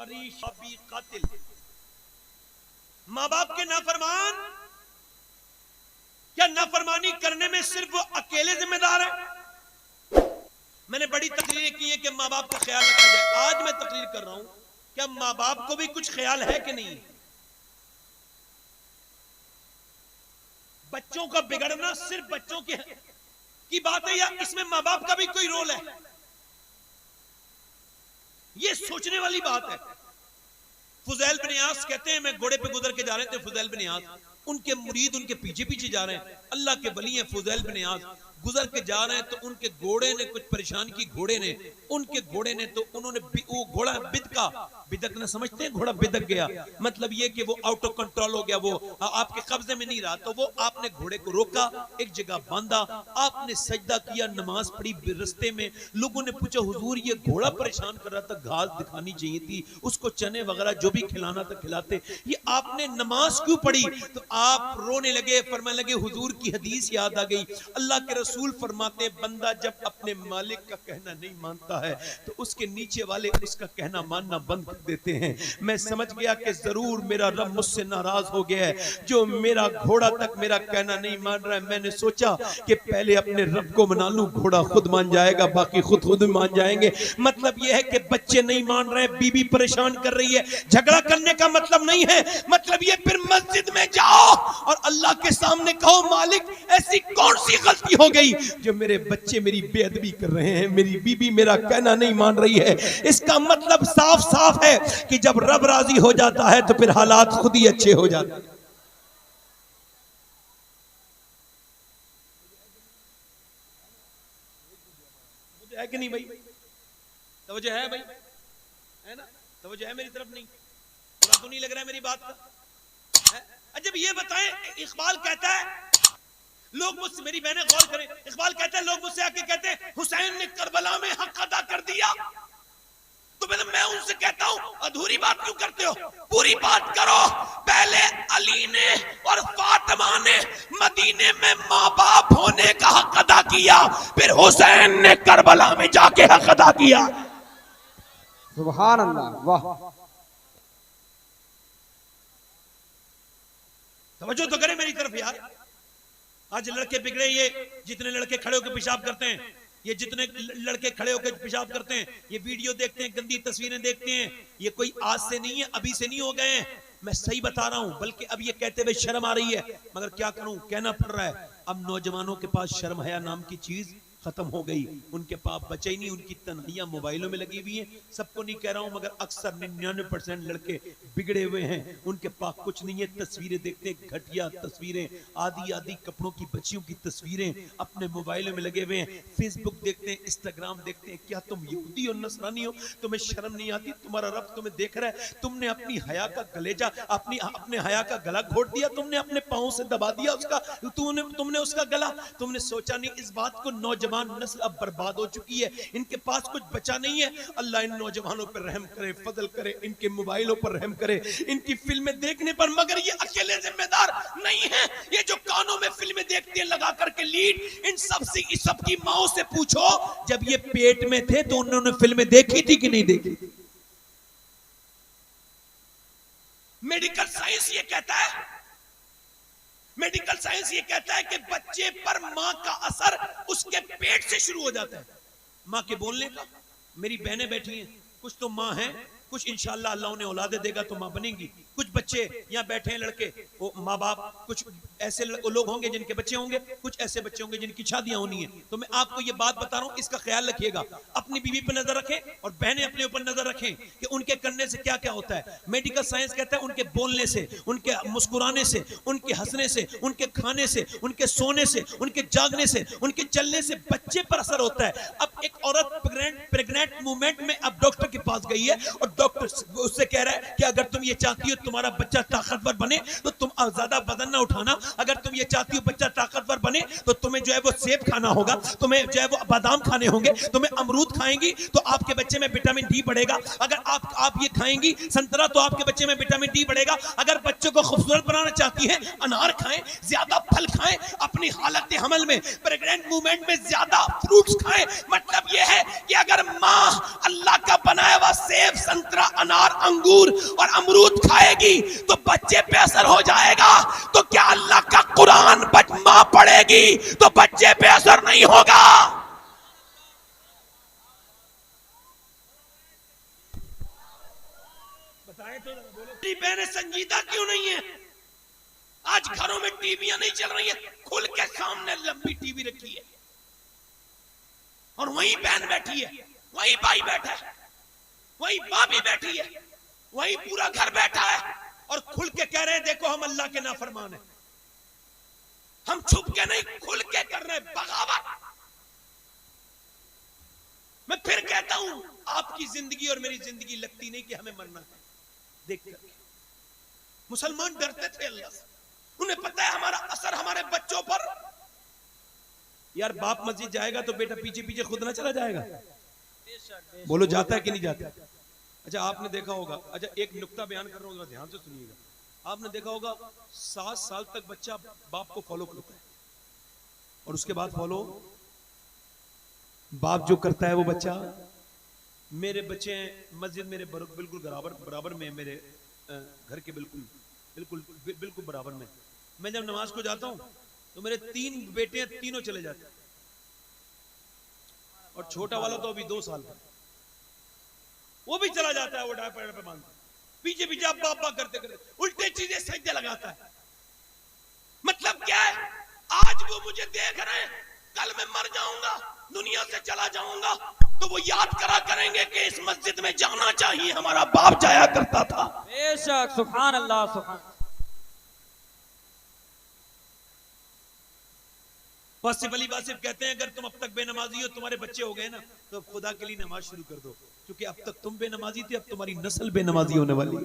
वारी शाबी कातिल। माँ बाप के नाफरमान, क्या नाफरमानी करने में सिर्फ वो अकेले जिम्मेदार है? मैंने बड़ी तकरीरें की हैं कि माँ बाप का ख्याल रखा जाए। आज मैं तकरीर कर रहा हूं, क्या माँ बाप को भी कुछ ख्याल है कि नहीं? बच्चों का बिगड़ना सिर्फ बच्चों की बात है या इसमें माँ बाप का भी कोई रोल है? ये सोचने वाली बात है। फुजैल बिन यास कहते हैं, मैं घोड़े पे गुजर के जा रहे थे, फुजैल बिन यास, उनके मुरीद उनके पीछे पीछे जा रहे हैं, अल्लाह के वली हैं फुजैल बिन यास, गुजर के जा रहे हैं तो उनके घोड़े ने कुछ परेशान की, घोड़े ने तो उन्होंने वो घोड़ा बिदका, बिदकना समझते हैं, घोड़ा बिदक गया, मतलब ये कि वो आउट ऑफ कंट्रोल हो गया, वो आपके कब्जे में नहीं रहा, तो वो आपने घोड़े को रोका, एक जगह बांधा, आपने सजदा किया, नमाज पढ़ी, रास्ते में लोगों ने पूछा हुजूर ये घोड़ा परेशान कर रहा था, घास दिखानी चाहिए थी उसको, चने वगैरह जो भी खिलाना था खिलाते, ये आपने नमाज क्यों पढ़ी? तो आप रोने लगे, फरमाने लगे हुजूर की हदीस याद आ गई, अल्लाह के रसूल फरमाते बंदा जब अपने मालिक का कहना नहीं मानता है तो उसके नीचे वाले उसका कहना मानना बंद कर देते हैं। मैं समझ गया कि जरूर मेरा रब मुझसे नाराज हो गया है, जो मेरा घोड़ा तक मेरा कहना नहीं मान रहा है। मैंने सोचा कि पहले अपने रब को मना लूं, घोड़ा खुद मान जाएगा, बाकी खुद मान जाएंगे। मतलब यह है कि बच्चे नहीं मान रहे, बीबी परेशान कर रही है, झगड़ा करने का मतलब नहीं है, मतलब ये फिर मस्जिद में जाओ और अल्लाह के सामने कहो मालिक ऐसी कौन सी गलती हो गई जो मेरे बच्चे मेरी बेअदबी कर रहे हैं, मेरी बीबी मेरा कहना नहीं मान रही है। इसका मतलब साफ साफ है कि जब रब राजी हो जाता है तो फिर हालात खुद ही अच्छे हो जाते हैं। है कि नहीं भाई? तवज्जो है भाई, है ना? तवज्जो है मेरी तरफ? नहीं, बुरा तो नहीं लग रहा है मेरी बात का? अच्छा ये बताएं, इकबाल कहता है लोग मुझसे, मेरी बहनें गौर करें, इकबाल कहता है लोग मुझसे आके कहते हैं हुसैन ने करबला में हक अदा कर दिया, तो मैं उनसे कहता हूं अधूरी बात क्यों करते हो? पूरी बात करो। पहले अली ने और फातिमा ने मदीने में माँ बाप होने का हक अदा किया, फिर हुसैन ने करबला में जाके हक अदा किया। सुभान अल्लाह, वाह। तवज्जो तो करें मेरी तरफ यार। आज लड़के बिगड़े, ये जितने लड़के खड़े होकर पेशाब करते हैं, ये जितने लड़के खड़े होकर पेशाब करते हैं, ये वीडियो देखते हैं, गंदी तस्वीरें देखते हैं, ये कोई आज से नहीं है, अभी से नहीं हो गए हैं, मैं सही बता रहा हूं। बल्कि अब ये कहते हुए शर्म आ रही है, मगर क्या करूं, कहना पड़ रहा है। अब नौजवानों के पास शर्म हया नाम की चीज खत्म हो गई, उनके पास बचे ही नहीं, उनकी तन्हाइयां मोबाइलों में लगी हुई हैं। सबको नहीं कह रहा हूं, मगर अक्सर 99% लड़के बिगड़े हुए हैं, उनके पास कुछ नहीं है। तस्वीरें देखते हैं, घटिया तस्वीरें, आदि कपड़ों की बच्चियों की तस्वीरें अपने मोबाइलों में लगे हुए हैं। फेसबुक देखते हैं, इंस्टाग्राम देखते हैं। क्या तुम यहूदी और नसरानी हो? तुम्हें शर्म नहीं आती? तुम्हारा रब तुम्हें देख रहा है, तुमने अपनी हया का गलेजा, अपने हया का गला घोट दिया, तुमने अपने पांव से दबा दिया उसका, तुमने उसका गला। तुमने सोचा नहीं इस बात को? नौजवान नस्ल अब बर्बाद हो चुकी है, इनके पास कुछ बचा नहीं है। अल्लाह इन नौजवानों पर रहम करे, फजल करे, इनके मोबाइलों पर रहम करे, इनकी फिल्में देखने पर। मगर ये अकेले जिम्मेदार नहीं है, ये जो कानों में फिल्में देखते हैं लगा करके लीड, इन सबकी माओ से पूछो जब ये पेट में थे तो उन्होंने फिल्में देखी थी कि नहीं देखी थी? मेडिकल साइंस ये कहता है, मेडिकल साइंस ये कहता है कि बच्चे पर मां का असर उसके पेट से शुरू हो जाता है, मां के बोलने का। मेरी बहनें बैठी हैं, कुछ तो मां हैं, कुछ इंशाअल्लाह अल्लाह उन्हें औलादे देगा तो मां बनेंगी। कुछ बच्चे यहाँ बैठे हैं लड़के, वो माँ बाप, कुछ ऐसे लोग होंगे जिनके बच्चे होंगे, कुछ ऐसे बच्चे होंगे जिनकी शादियां होनी है। तो मैं आपको ये बात बता रहा हूँ, इसका ख्याल रखिएगा, अपनी बीवी पर नजर रखें और बहनें अपने ऊपर नजर रखें कि उनके करने से क्या क्या होता है। मेडिकल साइंस कहता है उनके बोलने से, उनके मुस्कुराने से, उनके हंसने से, उनके खाने से, उनके सोने से, उनके जागने से, उनके चलने से बच्चे पर असर होता है। अब एक औरत प्रेग्नेंट मूवमेंट में अब डॉक्टर के पास गई है और डॉक्टर उससे कह रहा है कि अगर तुम ये चाहती हो तुम्हारा बच्चा ताकतवर बने तो तुम ज्यादा वजन ना उठाना। अगर तुम ये चाहती हो बच्चा ताकतवर बने तो तुम्हें जो है वो सेब खाना होगा, तुम्हें जो है वो बादाम खाने होंगे, तुम्हें अमरूद खाएंगी तो आपके बच्चे में विटामिन डी बढ़ेगा। अगर आप ये खाएंगी संतरा तो आपके बच्चे में विटामिन डी बढ़ेगा। अगर बच्चों को खूबसूरत बनाना चाहती है अनार खाएं, ज्यादा फल खाएं, अपनी हालत हमल में प्रेग्नेंट मूवमेंट में ज्यादा फ्रूट्स खाएं। मतलब यह है कि अगर मां अल्लाह का बनाया हुआ सेब, संतरा, अनार, अंगूर और अमरूद खाएगी तो बच्चे पे असर हो जाएगा। तो क्या अल्लाह का कुरान मां पढ़ेगी तो बच्चे पे असर नहीं होगा? बताएं तो बोलो, बहनें संजीदा क्यों नहीं है? आज घरों में टीवियां नहीं चल रही है, खुल के सामने लंबी टीवी रखी है और वहीं बहन बैठी है, वहीं भाई बैठा है, वहीं भाभी बैठी है, वहीं पूरा घर बैठा है और खुल के कह रहे हैं देखो हम अल्लाह के नाफरमान हैं। हम छुप के नहीं, खुल के कर रहे हैं बगावत। मैं फिर कहता हूं आपकी जिंदगी और मेरी जिंदगी लगती नहीं कि हमें मरना है देख कर। मुसलमान डरते थे अल्लाह से, उन्हें पता है हमारा असर हमारे बच्चों पर। यार बाप मस्जिद जाएगा तो बेटा पीछे पीछे खुद ना चला जाएगा? बोलो जाता है कि नहीं जाता? अच्छा आपने देखा होगा, अच्छा एक नुक्ता बयान कर रहा हूं, ध्यान से सुनिएगा। आपने देखा होगा 7 साल तक बच्चा बाप को फॉलो करता है और उसके बाद फॉलो बाप जो करता है वो बच्चा। मेरे बच्चे मस्जिद मेरे बिल्कुल बराबर में, मेरे घर के बिल्कुल बराबर में। मैं जब नमाज को जाता हूं तो मेरे 3 बेटे तीनों चले जाते हैं और छोटा वाला तो अभी 2 साल का, वो भी चला जाता है, वो डायपर पे बांधता, पीछे पीछे आप बाप करते उल्टे चीजें सजदे लगाता है। मतलब क्या है? आज वो मुझे देख रहे हैं, कल मैं मर जाऊंगा, दुनिया से चला जाऊंगा, तो वो याद करा करेंगे कि इस मस्जिद में जाना चाहिए, हमारा बाप जाया करता था। बेशक, सुभान अल्लाह, सुभान। वासिफ अली वासिफ कहते हैं अगर तुम अब तक बेनमाजी हो, तुम्हारे बच्चे हो गए ना, तो खुदा के लिए नमाज शुरू कर दो, क्योंकि अब तक तुम बेनमाजी थे, अब तुम्हारी नस्ल बेनमाजी होने वाली है।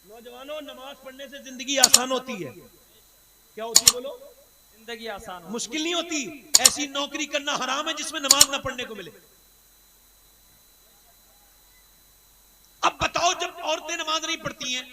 नौजवानों, नमाज पढ़ने से जिंदगी आसान होती है। क्या होती है बोलो? जिंदगी आसान, मुश्किल नहीं होती। ऐसी नौकरी करना हराम है जिसमें नमाज ना पढ़ने को मिले। अब बताओ, जब औरतें नमाज नहीं पढ़ती हैं,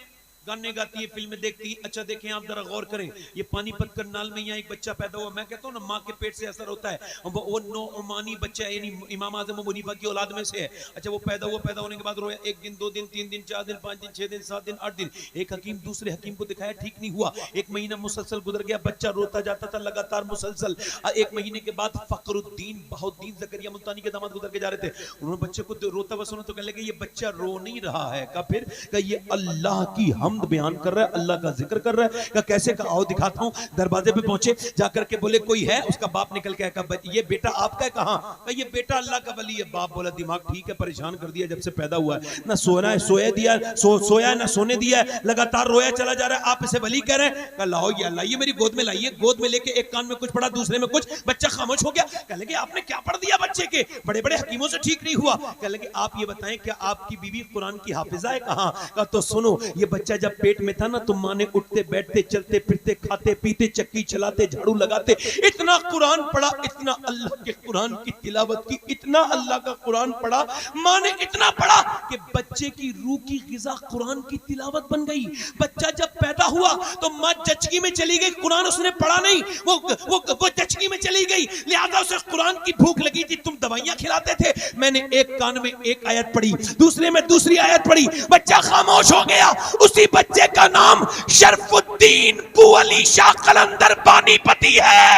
गाने गाती है, फिल्में देखती है, अच्छा देखें आप जरा गौर करें, ये पानीपत करनाल में यहाँ एक बच्चा पैदा हुआ, मैं कहता हूँ ना माँ के पेट से असर होता है, वो नौमानी बच्चा है, यानी इमाम आजम मुनीफा की औलाद में से है। अच्छा वो पैदा हुआ, पैदा होने के बाद रोया 1 दिन 2 दिन 3 दिन 4 दिन 5 दिन 6 दिन 7 दिन 8 दिन, एक हकीम दूसरे हकीम को दिखाया, ठीक नहीं हुआ, 1 महीना मुसलसल गुजर गया, बच्चा रोता जाता था लगातार मुसलसल। 1 महीने के बाद फखरुद्दीन बहाउद्दीन ज़करिया मुल्तानी के दामाद गुजर के जा रहे थे, उन्होंने बच्चे को रोता हुआ सुना तो कहने लगे ये बच्चा रो नहीं रहा है, का फिर ये अल्लाह की हमद बयान कर रहा है, अल्लाह का जिक्र कर रहा है। का कैसे? का आओ दिखाता हूं। दरवाजे पे पहुंचे, जाकर के बोले कोई है? उसका बाप निकल के आया, ये बेटा आपका है? कहां? का ये बेटा अल्लाह का वली है। बाप बोला दिमाग ठीक है, परेशान कर दिया जब से पैदा हुआ है, ना सोना है सोया दिया, सोया ना सोने दिया है, लगातार रोया चला जा रहा है, आप इसे वली कह रहे हैं। का लाओ ये लाइए मेरी गोद में लाइए, गोद में लेके एक कान में कुछ पढ़ा दूसरे में कुछ, बच्चा खामोश हो गया। कह लगे आपने क्या पढ़ दिया बच्चे के? बड़े बड़े हकीमों से ठीक नहीं हुआ। कह लगे आप ये बताएं क्या आपकी बीवी कुरान की हाफिजा है? कहां? का तो सुनो, ये बच्चा जब पेट में था ना तो माँ ने उठते बैठते चलते फिरते खाते पीते चक्की चलाते झाड़ू लगाते इतना कुरान पढ़ा, इतना अल्लाह के कुरान की तिलावत की, इतना अल्लाह का कुरान पढ़ा, माँ ने इतना पढ़ा कि बच्चे की रूह की ग़िज़ा कुरान की तिलावत बन गई। बच्चा जब पैदा हुआ तो माँ जचकी में चली गई, कुरान उसने पढ़ा नहीं, वो जचकी में चली गई, लिहाजा उसे कुरान की भूख लगी थी, तुम दवाइयां खिलाते थे, मैंने एक कान में एक आयत पढ़ी, दूसरे में दूसरी आयत पढ़ी, बच्चा खामोश हो गया। उसी बच्चे का नाम शरफुद्दीन अली शाह कलंदर पानीपती है।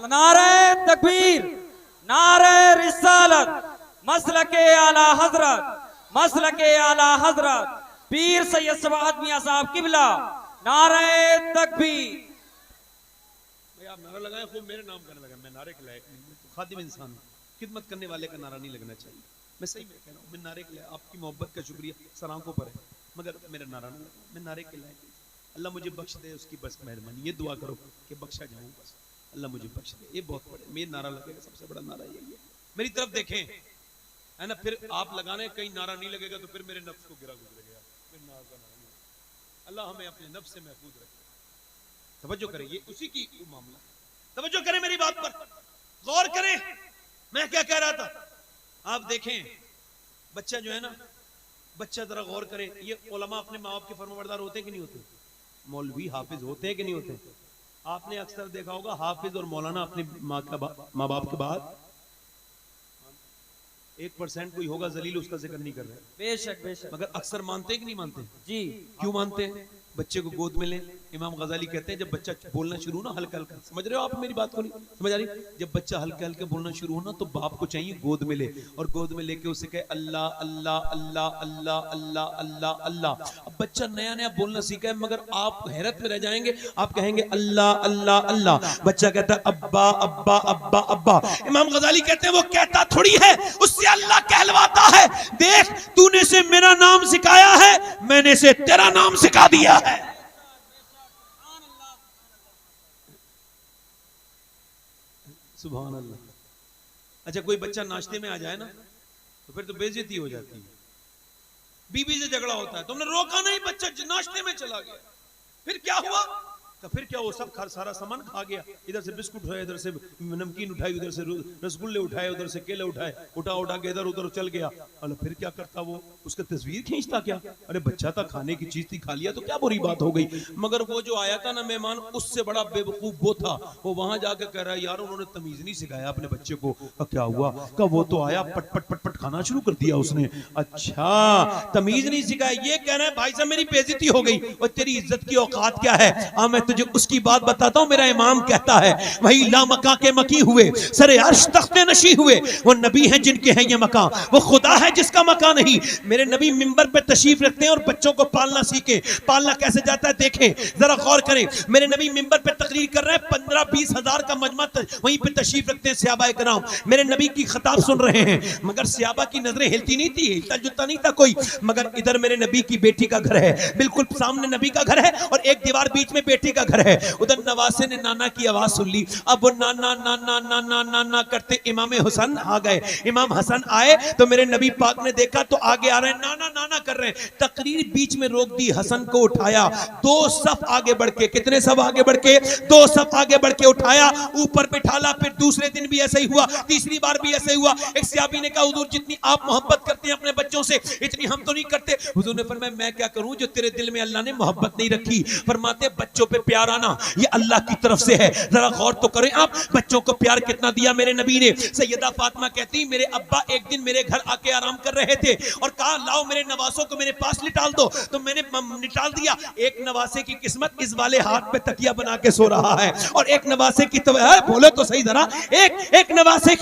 नारे तकबीर, नारे रिसालत, मसलके आला हजरत, मसलके आला हजरत पीर सैयद सवाद मियां साहब किबला, नारे तकबीर। आप नारा लगाए, खूब मेरे नाम करने लगा, मैं नारे के लायक नहीं, तो खादिम इंसान, खिदमत करने वाले का नारा नहीं लगना चाहिए। मैं सही में कह रहा हूँ, मैं नारे के लायक, आपकी मोहब्बत का शुक्रिया सर आंखों पर है, मगर मेरा नारा नहीं लगा, मैं नारे के लायक। अल्लाह मुझे बख्श दे, उसकी बस मेहरबानी, ये दुआ करो कि बख्शा जाऊं, बस अल्लाह मुझे बख्श दे, ये बहुत बड़े मेरा नारा लगेगा, सबसे बड़ा नारा यही है। मेरी तरफ देखें है ना, फिर आप लगाने कहीं नारा नहीं लगेगा तो फिर मेरे नफ्स को गिरा गुजरेगा, मैं अल्लाह हमें अपने नफ्स से महफूज रखे। तवज्जो करें, ये उसी की मामला। तवज्जो करें मेरी बात पर, गौर करें मैं क्या कह रहा था। आप देखें बच्चा जो है ना, बच्चा जरा गौर करे, ये उलमा अपने माँ बाप के फरमाबरदार होते हैं कि नहीं होते? मौलवी हाफिज होते हैं कि नहीं होते? आपने अक्सर देखा होगा हाफिज और मौलाना अपने माँ बाप के बाद 1% कोई होगा जलील, उसका जिक्र नहीं कर रहे, बेशक बेशक, मगर अक्सर मानते हैं कि नहीं मानते? जी। क्यों मानते हैं? बच्चे को गोद में लें। इमाम गजाली कहते हैं जब बच्चा बोलना शुरू ना हल्का हल्का, समझ रहे हो आप मेरी बात को? नहीं समझ आ रही? जब बच्चा हल्के हल्के बोलना शुरू हो ना तो बाप को चाहिए गोद में ले, और गोद में लेके उसे कहे अल्लाह अल्लाह अल्लाह अल्लाह अल्लाह अल्लाह अल्लाह। अब बच्चा नया नया बोलना सीखा है, मगर आप हैरत में रह जाएंगे। आप कहेंगे अल्लाह अल्लाह अल्लाह, बच्चा कहता है अब्बा अब्बा अब्बा अब्बा। इमाम गजाली कहते हैं वो कहता थोड़ी है, उससे अल्लाह कहलवाता है। देख तूने से मेरा नाम सिखाया है, मैंने से तेरा नाम सिखा दिया है। सुभान अल्लाह। अच्छा कोई बच्चा नाश्ते में आ जाए ना तो फिर तो बेइज्जती हो जाती है, बीबी से झगड़ा होता है, तुमने रोका नहीं, बच्चा नाश्ते में चला गया, फिर क्या हुआ? तो फिर क्या, वो सब सारा सामान खा गया, इधर से बिस्कुट उठाए, इधर से नमकीन उठाई, उधर से रसगुल्ले उठाए, उधर से केले उठाए, उठा के इधर उधर चल गया। अरे फिर क्या करता वो? उसका तस्वीर खींचता क्या? अरे बच्चा था, खाने की चीज थी, खा लिया तो क्या बुरी बात हो गई। मगर वो जो आया था ना मेहमान, उससे बड़ा बेवकूफ वो था, वो वहां जाकर कह रहा है यार उन्होंने तमीज नहीं सिखाया अपने बच्चे को। क्या हुआ? का वो तो आया पट पट पट पट खाना शुरू कर दिया उसने। अच्छा तमीज नहीं सिखाया, ये कह रहे हैं भाई साहब मेरी बेइज्जती हो गई। और तेरी इज्जत की औकात क्या है? मैं तुझे उसकी बात बताता हूं। मेरा इमाम कहता है वही ला मका के मकी हुए, सरे अर्श तख्ते नशी हुए, वो नबी हैं जिनके हैं ये मका, वो खुदा है जिसका मका नहीं। मेरे नबी मिंबर पे तशरीफ रखते हैं और बच्चों को पालना सीखे। पालना कैसे जाता है देखें, जरा गौर करें। मेरे नबी मिंबर पे तकरीर कर रहे हैं, 15-20 हजार का मजमा वहीं पे तशरीफ रखते हैं सहाबाए किराम, मेरे नबी की खिताब सुन रहे हैं। मगर सहाबा की नजरें हिलती नहीं थी, हिलता जुलता नहीं था कोई। मगर इधर मेरे नबी की बेटी का घर है, बिल्कुल सामने नबी का घर है और एक दीवार बीच में बेटी का घर है। उधर नवासे ने नाना की आवाज सुन ली। अब वो नाना नाना नाना नाना करते इमाम हुसैन आ गए। इमाम हसन आए तो मेरे नबी पाक ने देखा तो आगे आ रहे हैं, नाना नाना कर रहे हैं। तकरीर बीच में रोक दी, हसन को उठाया, 2 सफ आगे बढ़ के, कितने सब आगे बढ़ के? 2 सफ आगे बढ़ के उठाया, ऊपर बिठाला। फिर दूसरे दिन भी ऐसा ही हुआ, तीसरी बार भी ऐसा ही हुआ। एक सहाबी ने कहा हुजूर जितनी आप मोहब्बत करते हैं अपने बच्चों से, इतनी हम तो नहीं करते। हुजूर ने फरमाया मैं क्या करूं जो तेरे दिल में अल्लाह ने मोहब्बत नहीं रखी। फरमाते बच्चों पे प्यार आना ये अल्लाह की तरफ से है। जरा गौर तो करें आप, बच्चों को प्यार कितना दिया मेरे नबी ने। सैयदा फातिमा कहती मेरे अब्बा एक दिन मेरे घर आके आराम कर रहे थे और कहा लाओ मेरे नवासों को मेरे पास लिटाल दो, तो मैंने निटाल दिया। एक नवासे की किस्मत इस वाले हाथ पे तकिया बना के सो रहा है और एक नवासे की तो बोले तो सही जरा, एक नवासे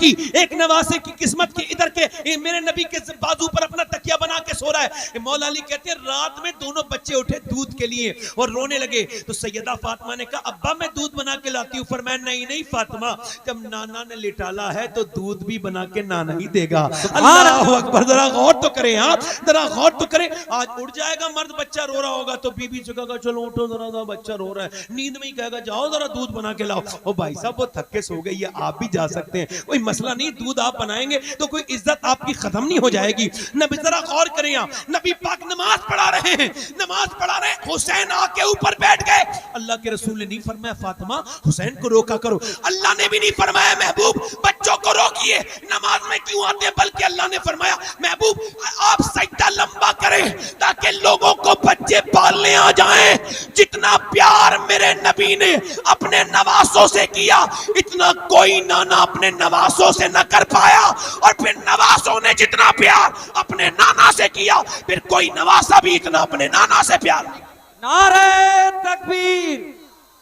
की किस्मत की इधर के मेरे नबी के बाजू पर अपना तकिया बना के सो रहा है। मौला अली कहते हैं रात में दोनों बच्चे उठे दूध के लिए और रोने लगे। तो सैयदा फातिमा ने कहा अब्बा मैं दूध बना के लाती हूँ। फरमाया नहीं नहीं फातिमा, जब नाना ने लिटाला है तो दूध भी बना के नाना ही देगा। अल्लाह अकबर। जरा गौर तो करें आप, जरा गौर तो करें। आज उठ जाएगा मर्द, बच्चा रो रहा होगा तो बीबी से कहेगा चलो उठो जरा, बच्चा रो रहा है। नींद में ही कहेगा जाओ जरा दूध बना के लाओ। ओ भाई साहब वो थक के सो गई है, आप भी जा सकते हैं, कोई मसला नहीं। दूध आप बनाएंगे तो कोई इज्जत आपकी खत्म नहीं हो जाएगी। नबी जरा गौर करें आप, नबी पाक नमाज पढ़ा रहे हैं, नमाज पढ़ा रहे हैं, हुसैन आके ऊपर बैठ गए। अल्लाह के रसूल ने नहीं फरमाया फातिमा हुसैन को रोका करो, अल्लाह ने भी नहीं फरमाया महबूब बच्चों को रोकिए, नमाज में क्यों आते हैं, बल्कि अल्लाह ने फरमाया महबूब आप सजदा लंबा करें ताकि लोगों को बच्चे पालने आ जाएं। जितना प्यार मेरे नबी ने अपने नवासों से किया इतना कोई नाना अपने नवासों से न कर पाया, और फिर नवासों ने जितना प्यार अपने नाना से किया फिर कोई नवासा भी इतना अपने नाना से प्यार नहीं। नारे तकबीर,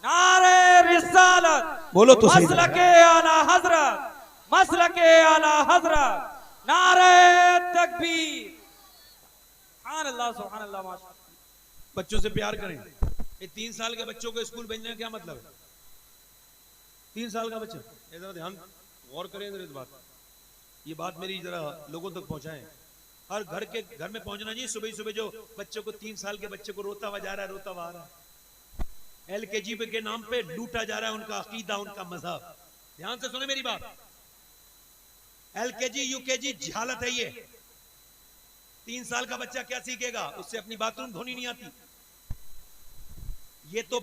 नारे रिसालत, बोलो तो सही। मसलके आला हजरत, मसलके आला हजरत, नारे तकबीर। सुभान अल्लाह, सुभान अल्लाह, माशाअल्लाह। बच्चों से प्यार करें। ये 3 साल के बच्चों को स्कूल भेजने का क्या मतलब है? 3 साल का बच्चा, जरा ध्यान गौर करें इस बात, ये बात मेरी जरा लोगों तक पहुंचाएं। हर घर में पहुंचना चाहिए। सुबह सुबह जो बच्चों को 3 साल के बच्चे को रोता हुआ जा रहा है, रोता हुआ आ रहा है, LKG के नाम पे लूटा जा रहा है उनका अकीदा, उनका मजहब। ध्यान से सुने मेरी बात, LKG UKG जहालत है ये। 3 साल का बच्चा क्या सीखेगा? उससे अपनी बाथरूम धोनी नहीं आती। ये तो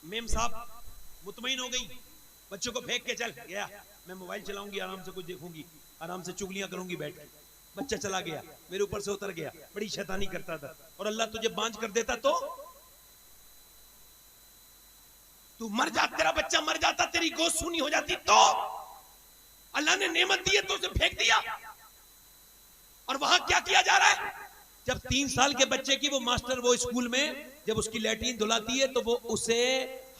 मेम साहब मुतमईन हो गई, बच्चों को फेंक के चल गया, मैं मोबाइल चलाऊंगी, आराम से कुछ देखूंगी, आराम से चुगलियां करूंगी बैठ के। बच्चा चला गया, मेरे ऊपर से उतर गया, बड़ी शैतानी करता था। और अल्लाह तुझे बांझ कर देता तो तू मर जा, तेरा बच्चा मर जाता, तेरी गोद सूनी हो जाती, तो अल्लाह ने नेमत दी है तो उसे फेंक दिया। और वहां क्या किया जा रहा है? जब 3 साल के बच्चे की वो मास्टर वो स्कूल में जब उसकी लैट्रिन धुलाती है तो वो उसे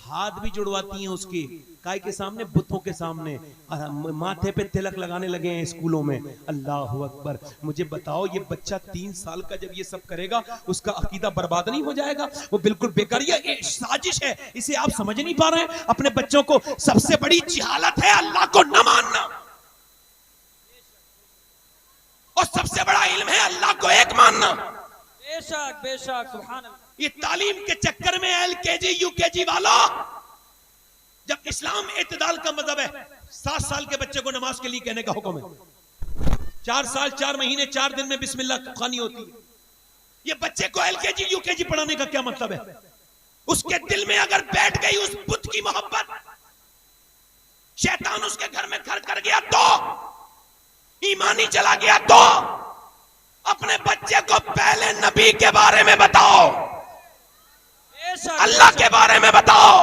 हाथ भी जुड़वाती हैं उसके काय के सामने, बुतों के सामने, और माथे पे तिलक लगाने लगे हैं स्कूलों में। अल्लाह अकबर। मुझे बताओ ये बच्चा 3 साल का जब ये सब करेगा उसका अकीदा बर्बाद नहीं हो जाएगा? वो बिल्कुल बेकार, ये साजिश है, इसे आप समझ नहीं पा रहे हैं। अपने बच्चों को सबसे बड़ी जिहालत है अल्लाह को न मानना, और सबसे बड़ा इल्म है अल्लाह को एक मानना। बेशक बेशक, सुभान अल्लाह। ये तालीम के चक्कर में LKG UKG वाला, जब इस्लाम एतदाल का मजहब है, 7 साल के बच्चे को नमाज के लिए कहने का हुक्म है। 4 साल 4 महीने 4 दिन में बिस्मिल्लाह खानी होती है। ये बच्चे को LKG UKG पढ़ाने का क्या मतलब है? उसके दिल में अगर बैठ गई उस बुत की मोहब्बत, शैतान उसके घर में घर कर गया तो, ईमानी चला गया तो, अपने बच्चे को पहले नबी के बारे में बताओ, अल्लाह के बारे में बताओ।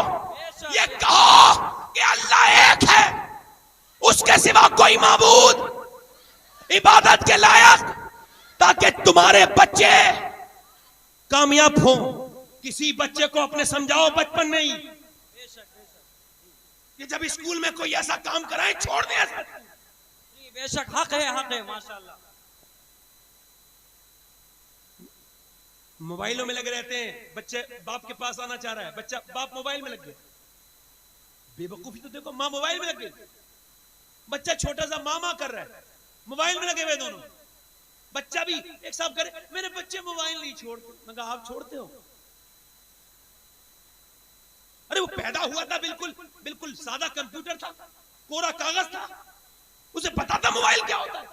ये कहो कि अल्लाह एक है, उसके सिवा कोई माबूद इबादत के लायक, ताकि तुम्हारे बच्चे कामयाब हो। किसी बच्चे को अपने समझाओ बचपन नहीं, कि जब स्कूल में कोई ऐसा काम कराए छोड़ दे ऐसा। बेशक हक है माशाल्लाह। मोबाइलों में लगे रहते हैं, बच्चे बाप के पास आना चाह रहा है, बच्चा बाप मोबाइल में लग गया। बेवकूफी तो देखो, माँ मोबाइल में लग गई, बच्चा छोटा सा मामा कर रहा है, मोबाइल में लगे हुए दोनों। बच्चा भी एक साहब करे, मेरे बच्चे मोबाइल नहीं छोड़ते। मैं कहा आप छोड़ते हो? अरे वो पैदा हुआ था बिल्कुल सादा कंप्यूटर था, कोरा कागज था, उसे पता था मोबाइल क्या होता है।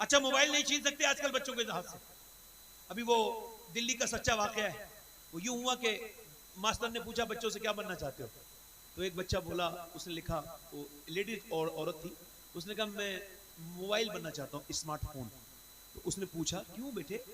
अच्छा मोबाइल नहीं छीन सकते आजकल बच्चों के हाथ से। अभी वो दिल्ली का सच्चा वाकया है, वो यूं हुआ कि मास्टर ने पूछा बच्चों से क्या बनना चाहते हो, तो एक बच्चा बोला, उसने लिखा, वो लेडीज और औरत थी, उसने कहा मैं मोबाइल बनना चाहता हूँ, स्मार्टफोन। तो उसने पूछा क्यों बेटे?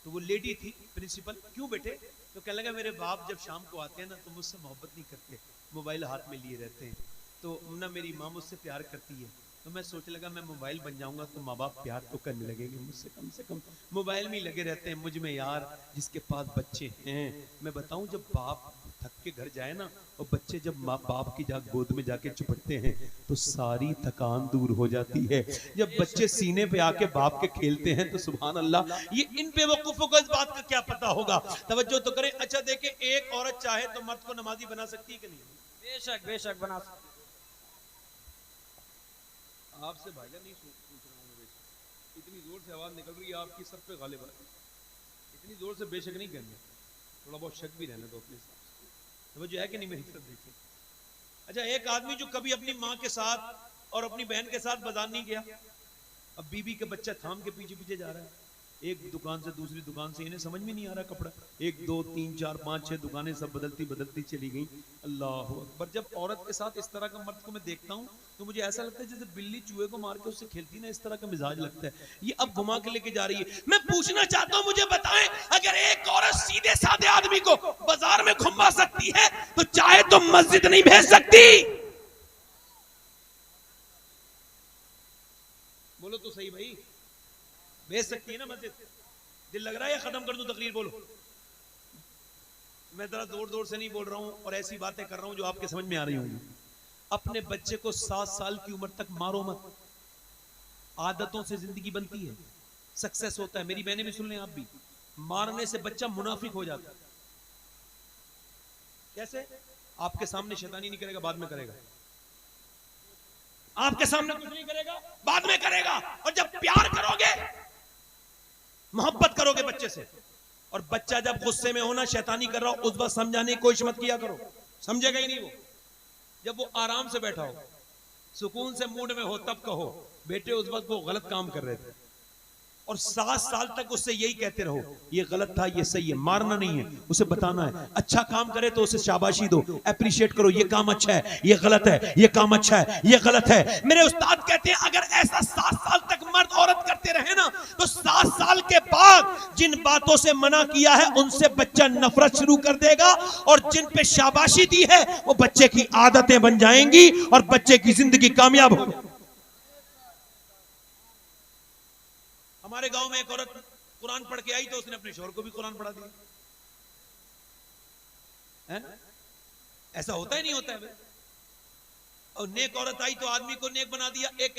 तो वो लेडी थी प्रिंसिपल, क्यों बेटे? तो कहने लगा मेरे बाप जब शाम को आते हैं ना तो मुझसे मोहब्बत नहीं करते, मोबाइल हाथ में लिए रहते हैं, तो ना मेरी माँ मुझसे प्यार करती है, तो मैं सोचने लगा मैं मोबाइल बन जाऊंगा तो माँ बाप प्यार तो करने लगेंगे मुझसे, कम से कम मोबाइल में ही लगे रहते हैं मुझ में यार जिसके पास बच्चे हैं। मैं बताऊं जब बाप थक के घर जाए ना और बच्चे जब माँ बाप की गोद में जाके चिपटते हैं तो सारी थकान दूर हो जाती है। जब बच्चे सीने पे आके बाप के खेलते हैं तो सुभान अल्लाह, ये इन बेवकूफों को इस बात का क्या पता होगा। तवज्जो तो करें। अच्छा देखें, एक औरत चाहे तो मर्द को नमाजी बना सकती है कि नहीं? बेशक बेशक बना सकती। आपसे भाईजान नहीं पूछ रहा हूँ, इतनी जोर से आवाज निकल रही है आपकी सर पे गालिब है, इतनी जोर से बेशक नहीं करनी, थोड़ा बहुत शक भी रहने दो अपने हिसाब से। तो वो जो है कि नहीं मेरी तरफ देखिए। अच्छा एक आदमी जो कभी अपनी माँ के साथ और अपनी बहन के साथ बाजार नहीं गया, अब बीबी के बच्चा थाम के पीछे पीछे जा रहा है, एक दुकान से दूसरी दुकान से, इन्हें समझ में नहीं आ रहा कपड़ा, 1 2 3 4 5 6 दुकानें सब बदलती चली गई। अल्लाह अकबर। जब औरत के साथ इस तरह का मर्द को मैं देखता हूँ तो मुझे ऐसा लगता है जैसे बिल्ली चूहे को मार के उससे खेलती ना, इस तरह का मिजाज लगता है। ये अब घुमा के लेके जा रही है। मैं पूछना चाहता हूँ, मुझे बताएं, अगर एक औरत सीधे साधे आदमी को बाजार में घुमा सकती है तो चाहे तो मस्जिद नहीं भेज सकती? बोलो तो सही भाई, भेज सकती है ना मस्जिद? दिल लग रहा है या खत्म कर दूं तकरीर? बोलो। मैं जरा जोर जोर से नहीं बोल रहा हूं और ऐसी बातें कर रहा हूं जो आपके समझ में आ रही होंगी। अपने बच्चे को 7 साल की उम्र तक मारो मत, आदतों से जिंदगी बनती है, सक्सेस होता है। मेरी बहनें भी सुन लें, आप भी, मारने से बच्चा मुनाफिक हो जाता है। कैसे? आपके सामने शैतानी नहीं करेगा, बाद में करेगा। आपके सामने कुछ नहीं करेगा, बाद में करेगा। और जब प्यार करोगे, मोहब्बत करोगे बच्चे से, और बच्चा जब गुस्से में होना, शैतानी कर रहा हो, उस वक्त समझाने की कोशिश मत किया करो, समझेगा ही नहीं वो। जब वो आराम से बैठा हो, सुकून से मूड में हो, तब कहो बेटे उस वक्त वो गलत काम कर रहे थे, और 7 साल तक उससे यही कहते रहो, ये गलत था, ये सही है, मारना नहीं है, उसे बताना है। अच्छा काम करे तो उसे शाबाशी दो, अप्रिशिएट करो, ये काम अच्छा है, ये गलत है, ये काम अच्छा है, ये गलत है। मेरे उस्ताद कहते हैं अगर ऐसा 7 साल तक मर्द औरत करते रहे ना, तो 7 साल के बाद जिन बातों से मना किया है उनसे बच्चा नफरत शुरू कर देगा, और जिन पे शाबाशी दी है वो बच्चे की आदतें बन जाएंगी और बच्चे की जिंदगी कामयाब हो। हमारे गांव में एक औरत कुरान पढ़ के आई तो उसने अपने शौहर को भी कुरान पढ़ा दिया है? ऐसा होता है नहीं होता है? और नेक औरत आई तो आदमी को नेक बना दिया। एक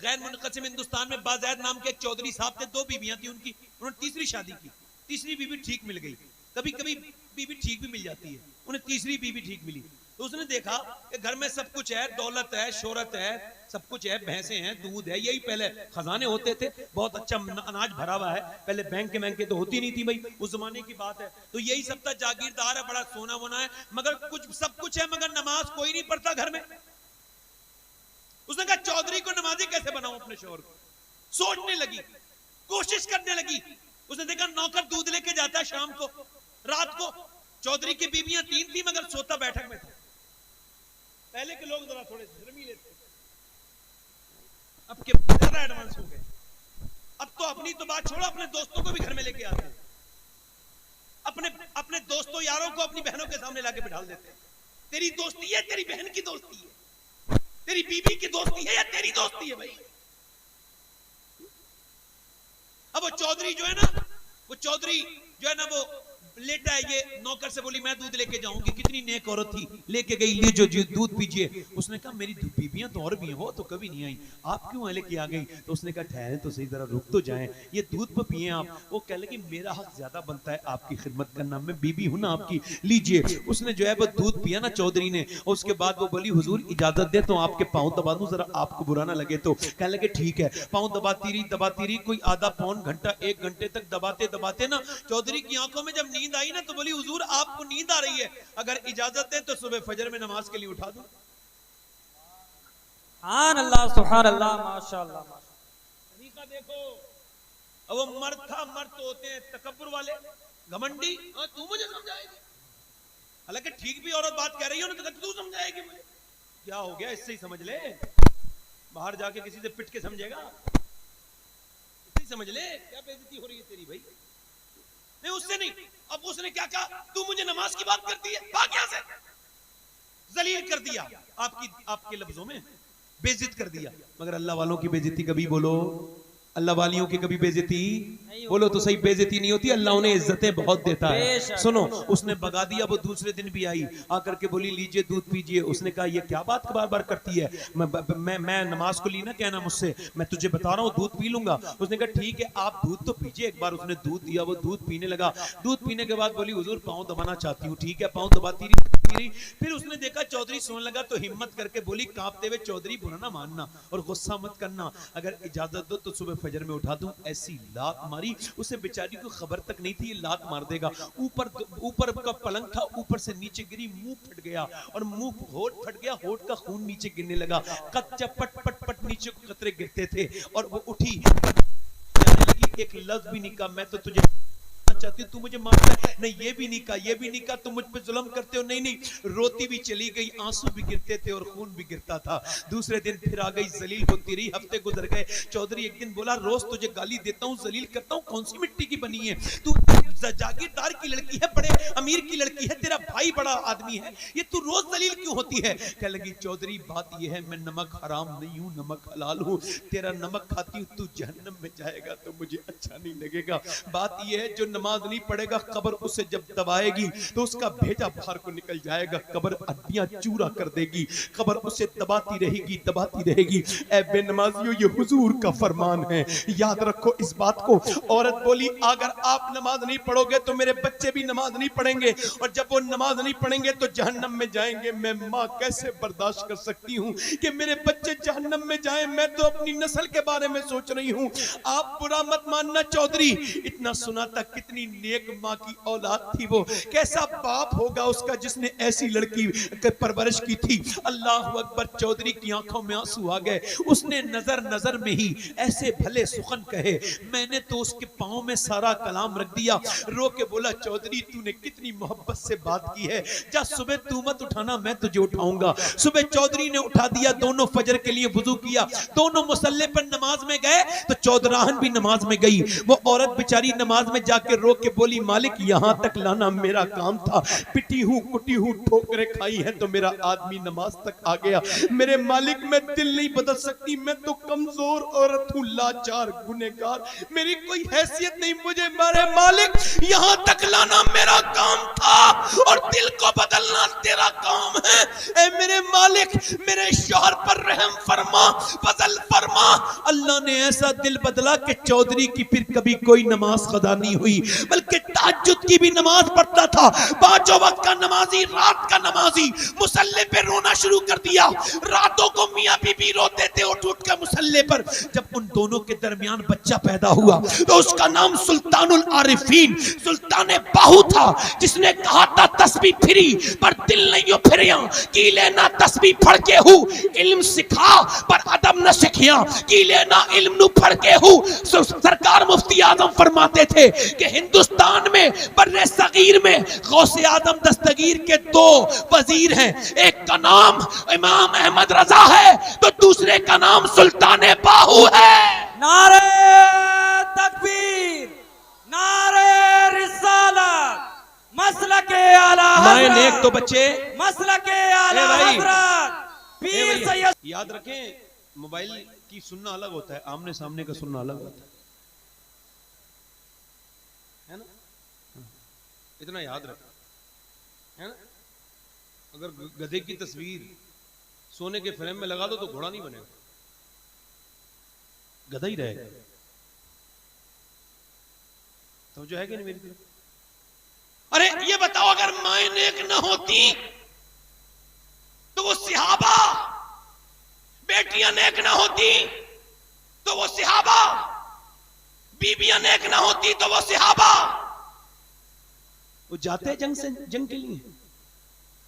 गैर मुनक़सिम हिंदुस्तान में बाज़ैद नाम के एक चौधरी साहब थे, 2 बीवियां थी उनकी, उन्होंने तीसरी शादी की, तीसरी बीवी ठीक मिल गई। कभी कभी बीवी ठीक भी मिल जाती है, उन्हें तीसरी बीवी ठीक मिली तो उसने देखा कि घर में सब कुछ है, दौलत है, शोहरत है, सब कुछ है, भैंसें हैं, दूध है, यही पहले खजाने होते थे, बहुत अच्छा अनाज भरा हुआ है, पहले बैंक के तो होती नहीं थी भाई, उस जमाने की बात है, तो यही सब था, जागीरदार है, बड़ा सोना वोना है, मगर कुछ सब कुछ है, मगर नमाज कोई नहीं पढ़ता घर में। उसने कहा चौधरी को नमाजी कैसे बनाऊं अपने शौहर को, सोचने लगी, कोशिश करने लगी। उसने देखा नौकर दूध लेके जाता है शाम को, रात को। चौधरी की बीवियां 3 थी मगर सोता बैठक में था। पहले के लोग जरा थोड़े शर्मीले थे, अब के ज्यादा एडवांस हो गए। अब तो अपनी तो बात छोड़ो, अपने दोस्तों को भी घर में लेके आते हैं, अपने दोस्तों यारों को अपनी बहनों के सामने लाके बिठा देते हैं। तेरी दोस्ती है, तेरी बहन की दोस्ती है, तेरी बीवी की दोस्ती है या तेरी दोस्ती है भाई। अब वो चौधरी जो है ना, वो लेटा है, ये नौकर से बोली मैं दूध लेके जाऊंगी, कितनी नेक औरत थी, लेके गई, ले जो दूध पीजिए। उसने कहा मेरी बीवियां तो और भी हैं, वो तो कभी नहीं आई, आप क्यों लेके आ गई? तो उसने कहा ठहरे तो सही, जरा रुक तो जाएं, ये दूध पे पिए आप। वो कह लगी मेरा हक ज्यादा बनता है आपकी खिदमत करना, मैं बीबी हूं ना आपकी, लीजिए। उसने जो है वो दूध पिया ना चौधरी ने, और उसके बाद वो बोली हुजूर इजाजत दे तो आपके पाँव दबा दूं, जरा आपको बुरा ना लगे तो। कहने लगे ठीक है। पाँव दबाती रही, कोई आधा पौन घंटा 1 घंटे तक दबाते दबाते ना चौधरी की आंखों में जब नींद आई ना, तो बोली हुजूर आपको नींद आ रही है, अगर इजाजत है तो सुबह फजर में नमाज के लिए उठा दूं। सुभान अल्लाह, सुभान अल्लाह, माशाअल्लाह। तरीका देखो। अब वो मर्द था, मर्द तो होते हैं तकब्बुर वाले, घमंडी, तू मुझे समझाएगी, हालांकि ठीक भी औरत बात कह रही हो ना, तो तू समझाएगी मुझे, क्या हो गया, इससे ही समझ ले, बाहर जाके किसी से पिट के समझेगा, इससे ही समझ ले क्या बेइज्जती हो रही है तेरी भाई। नहीं उससे नहीं, अब उसने क्या कहा, तू मुझे नमाज की बात करती है, भाग यहां से। जलील कर दिया, आपके लफ्जों में बेइज्जत कर दिया। मगर अल्लाह वालों की बेइज्जती कभी बोलो, अल्लाह वालियों की कभी बेइज्जती बोलो तो सही, बेइज्जती नहीं होती, अल्लाह उन्हें इज्जतें बहुत देता है। सुनो, उसने भगा दिया, वो दूसरे दिन भी आई, आकर के बोली लीजिए दूध पीजिए। उसने कहा ये क्या बात बार बार करती है, मैं नमाज को ली ना कहना मुझसे, मैं तुझे बता रहा हूँ दूध पी लूंगा। उसने कहा ठीक है आप दूध तो पीजिए एक बार। उसने दूध दिया, वो दूध पीने लगा। दूध पीने के बाद बोली हुजूर पाँव दबाना चाहती हूँ। ठीक है, पाँव दबाती रही। फिर उसने देखा चौधरी सोने लगा, तो हिम्मत करके बोली कांपते हुए चौधरी बुरा ना मानना और गुस्सा मत करना, अगर इजाजत दो तो सुबह फजर में उठा दूं। ऐसी लात मारी, उसे बेचारी को खबर तक नहीं थी ये लात मार देगा। ऊपर का पलंग था, ऊपर से नीचे गिरी, मुंह फट गया और मुंह होठ फट गया, होठ का खून नीचे गिरने लगा, कच्चा पट पट पट नीचे को कतरे गिरते थे। और वो उठी, एक लफ्ज भी नहीं कहा मैं तो तुझे चाहती हूँ, तू मुझे मारता है, नहीं ये भी नहीं कहा, ये भी नहीं कहा, तुम मुझ पे जुल्म करते हो, नहीं नहीं। रोती भी चली गई, आंसू भी गिरते थे और खून भी गिरता था। दूसरे दिन फिर आ गई, जलील होती रही, हफ्ते गुजर गए। चौधरी एक दिन बोला रोज तुझे गाली देता हूँ, जलील करता हूँ, कौन सी मिट्टी की बनी है तू? जागीरदार की लड़की है, बड़े अमीर की लड़की है, तेरा भाई बड़ा आदमी है, ये तू रोज जलील क्यों होती है? कह लगी चौधरी बात ये है मैं नमक हराम नहीं हूँ, नमक हलाल हूँ, तेरा नमक खाती हूँ, तू जहन्नम में जाएगा तो मुझे अच्छा नहीं लगेगा। बात ये है जो नमाज नहीं पड़ेगा, कब्र उसे जब दबाएगी तो उसका भेजा बाहर को निकल जाएगा, कब्र हड्डियां चूरा कर देगी, कब्र उसे दबाती रहेगी, दबाती रहेगी। ऐ बेनमाजियों, ये हुजूर का फरमान है, याद रखो इस बात को। औरत बोली अगर आप नमाज नहीं पढ़ोगे तो मेरे बच्चे भी नमाज नहीं पढ़ेंगे, और जब वो नमाज नहीं पढ़ेंगे तो जहन्नम में जाएंगे। मैं माँ कैसे बर्दाश्त कर सकती हूँ कि मेरे बच्चे जहन्नम में जाएं? मैं तो अपनी नस्ल के बारे में सोच रही हूँ। आप बुरा मत मानना चौधरी, इतना सुना था कितने कितनी नेक माँ की औलाद थी वो, कैसा बाप होगा उसका जिसने ऐसी लड़की परवरिश की थी। अल्लाह अकबर। चौधरी की आंखों में आंसू आ गए। उसने नजर नजर में ही ऐसे भले सुखन कहे, मैंने तो उसके पांव में सारा कलाम रख दिया। रो के बोला, चौधरी तूने कितनी मोहब्बत से बात की है, जा सुबह तू मत उठाना, मैं तुझे उठाऊंगा। सुबह चौधरी ने उठा दिया, दोनों फजर के लिए वुजू किया, दोनों मुसल्ले पर नमाज में गए तो चौधराहन भी नमाज में गई। वो औरत बेचारी नमाज में जाकर रो के बोली, मालिक यहां तक लाना मेरा काम था, पिटी हूं कुटी हूं ठोकरें खाई है तो मेरा आदमी नमाज तक आ गया। मेरे मालिक मैं दिल नहीं बदल सकती, मैं तो कमजोर औरत हूं, लाचार गुनहगार, मेरी कोई हैसियत नहीं, मुझे मारे मालिक यहां तक लाना मेरा काम था और दिल को बदलना तेरा काम है। ए मेरे मालिक मेरे शौहर पर रहम फरमा, बदल फरमा। अल्लाह ने ऐसा दिल बदला कि चौधरी की फिर कभी कोई नमाज कदा नहीं हुई, बल्कि तहज्जुद की भी नमाज पढ़ता था। पांचों वक्त का नमाजी, रात का नमाजी, मुसल्ले पे रोना शुरू कर दिया। रातों को मियां बीबी रोते थे उठ उठ कर मुसल्ले पर। जब उन दोनों के दरमियान बच्चा पैदा हुआ तो उसका नाम सुल्तानुल आरिफीन, सुल्तान बाहू था, जिसने कहा था तस्बीह फिरी पर दिल नहीं हो फिरिया, की लेना तस्बीह फड़ के हूं, इल्म सिखा पर अदब न सिखिया, की लेना इल्म नु फड़ के हूं। सरकार मुफ्ती आजम फरमाते थे कि हिंदुस्तान में बर्रे सगीर में गौसे आदम दस्तगीर के दो वजीर हैं, एक का नाम इमाम अहमद रजा है तो दूसरे का नाम सुल्तान बाहू है। नारे तकबीर, नारे रिसालत, मसलके आला हज़रत, नेक तो बच्चे मसलके आला हज़रत पीर सैयद। याद रखें, मोबाइल की सुनना अलग होता है, आमने सामने का सुनना अलग होता है ना? इतना याद रखें, है ना? अगर गधे की तस्वीर सोने के फ्रेम में लगा दो तो घोड़ा नहीं बनेगा, गधा ही रहेगा। तो जो है कि नहीं मेरी तरफ? अरे ये बताओ, अगर माए नेक न होती तो वो सहाबा, बेटियां नेक ना होती तो वो सहाबा, बीबियां नेक ना होती तो वो सहाबा। वो जाते जंग के लिए,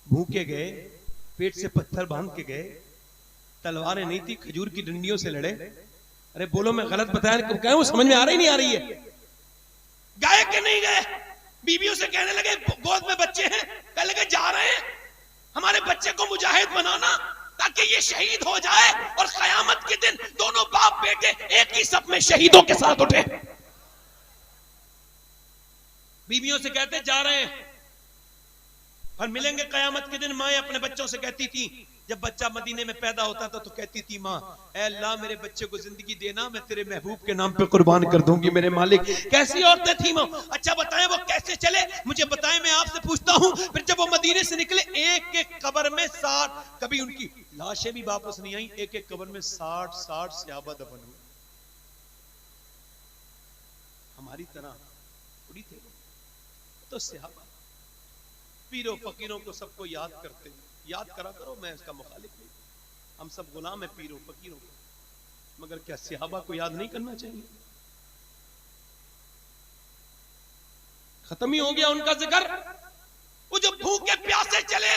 भूखे गए, पेट से पत्थर बांध के गए, तलवारें नहीं थी, खजूर की डंडियों से लड़े। अरे बोलो मैं गलत बताया क्या? वो समझ में आ रही नहीं आ रही है? गए कि नहीं गए? बीबियों से कहने लगे, गोद में बच्चे हैं, कहने लगे जा रहे हैं, हमारे बच्चे को मुजाहिद बनाना ताकि ये शहीद हो जाए और कयामत के दिन दोनों बाप बेटे एक ही सब में शहीदों के साथ उठे। बीबियों से कहते जा रहे हैं और मिलेंगे कयामत के दिन। माँ अपने बच्चों से कहती थी, जब बच्चा मदीने में पैदा होता था तो कहती थी, माँ ऐ अल्लाह मेरे बच्चे को जिंदगी देना, मैं तेरे महबूब के नाम पे कुर्बान कर दूंगी मेरे मालिक। कैसी औरतें थी माँ? अच्छा बताएं वो कैसे चले, मुझे बताएं, मैं आपसे पूछता हूँ। फिर जब वो मदीने से निकले, एक एक कब्र में 60, कभी उनकी लाशें भी वापस नहीं आई, एक एक कब्र में 60 सहाबा दफन हुए। हमारी तरह थोड़ी थे तो सहाबा। पीरों फकीरों को सबको याद करते, याद करा करो, मैं इसका मुखालिफ नहीं, हम सब गुलाम है पीरों फकीरों को, मगर क्या सहाबा को याद नहीं करना चाहिए? खत्म ही हो गया उनका जिक्र। वो जो भूखे प्यासे चले,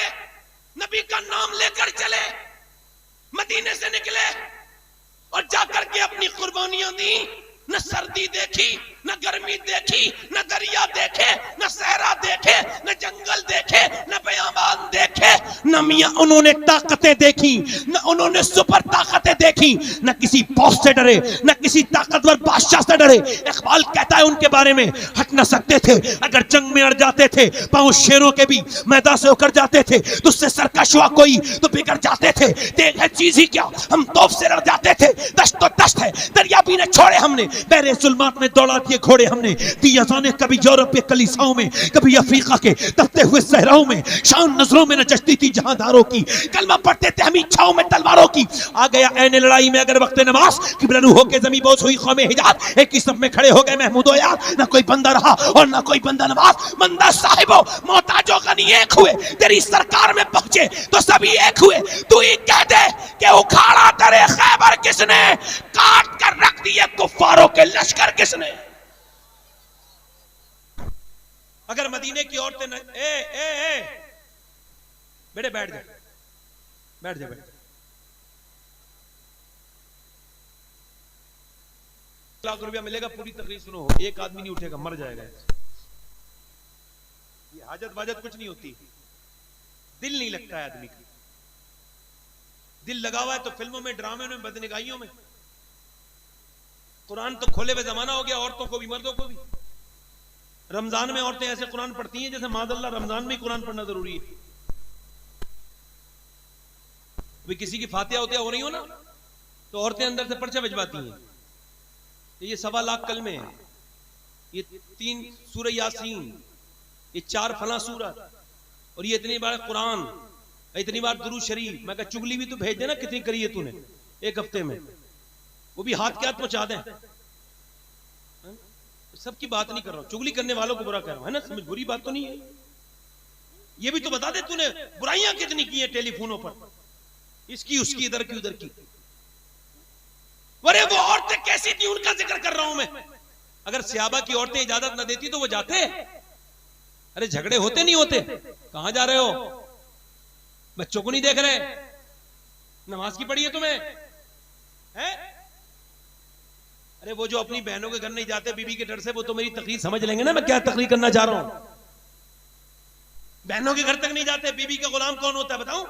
नबी का नाम लेकर चले, मदीने से निकले और जाकर के अपनी कुर्बानियां दी। न सर्दी देखी, न गर्मी देखी, न दरिया देखे, न सहरा देखे, न जंगल देखे, न बयाबान देखे, न मियां उन्होंने ताकतें देखी, न उन्होंने सुपर ताकतें देखी, न किसी बॉस से डरे, न किसी ताकतवर बादशाह से डरे। इकबाल कहता है उनके बारे में, हट न सकते थे, अगर जंग में अड़ जाते थे, पांव शेरों के भी मैदान से होकर जाते थे, तुझसे सरकश हुआ कोई तो बिगड़ जाते थे। देख है चीज ही क्या, हम तोप से लड़ जाते थे, दश्त तो दश्त है, दरिया भी न छोड़े हमने, बहरे जुल्मात में दौड़ा दिए घोड़े हमने, दी अज़ानें कभी यूरोप के कलीसाओं में, कभी अफ्रीका के तपते हुए सहराओं में, शान नजरों में न जचती थी जहांदारों की, कलमा पढ़ते थे हम इच्छाओं में तलवारों की। आ गया ऐने लड़ाई में अगर वक्त नमाज, किबलनु होके जमी बोझ हुई कौमे हिजाज, एक ही सब में खड़े हो गए महमूदो यार, न कोई बंदा रहा और न कोई बंदा नवाज। मंदा साहिबो मोहताजो गनी एक हुए, तेरी सरकार में पहुंचे तो सभी एक हुए। तू ही कह दे कि उखाड़ा तेरे खैबर किसने, काट कर रख दिए कुफारों के लश्कर किसने। अगर मदीने की औरतें न... ए बेटे बैठ जा, बैठ जा, बैठ। लाख रुपया मिलेगा, पूरी तकरीर सुनो, एक आदमी नहीं उठेगा, मर जाएगा। ये हाजत वाजत कुछ नहीं होती, दिल नहीं लगता है आदमी का। दिल लगा हुआ है तो फिल्मों में, ड्रामे में, बदनिगाहियों में। कुरान तो खोले हुए जमाना हो गया, औरतों को भी मर्दों को भी। रमजान में औरतें ऐसे कुरान पढ़ती हैं जैसे मादल्ला रमजान में ही कुरान पढ़ना जरूरी है। अभी किसी की फातिहा होतिया हो रही हो ना, तो औरतें अंदर से पर्चा भिजवाती हैं, ये 1.25 लाख कलमे हैं, ये 3 सूरह यासीन, ये 4 फला सूरत, और ये इतनी बार कुरान, इतनी बार दुरूद शरीफ। मैं कहा चुगली भी तो भेज देना, कितनी करी है तूने एक हफ्ते में, वो भी हाथ के हाथ पहुंचा दें। सबकी बात नहीं कर रहा हूं, चुगली करने वालों को बुरा कर रहा हूं, है ना, समझ, बुरी बात तो नहीं है। ये भी तो बता दे तूने बुराइयां कितनी की है टेलीफोनों पर, इसकी उसकी, इधर की उधर की। अरे वो औरतें कैसी थी उनका जिक्र कर रहा हूं मैं। अगर सहाबा की औरतें इजाजत न देती तो वो जाते। अरे झगड़े होते नहीं होते, कहां जा रहे हो, बच्चों को नहीं देख रहे, नमाज की पढ़ी है तुम्हें, है? अरे वो जो अपनी बहनों के घर नहीं जाते बीबी के डर से, वो तो मेरी तकरीर समझ लेंगे ना मैं क्या तकरीर करना चाह रहा हूं। बहनों के घर तक नहीं जाते, बीबी का गुलाम कौन होता है बताऊं?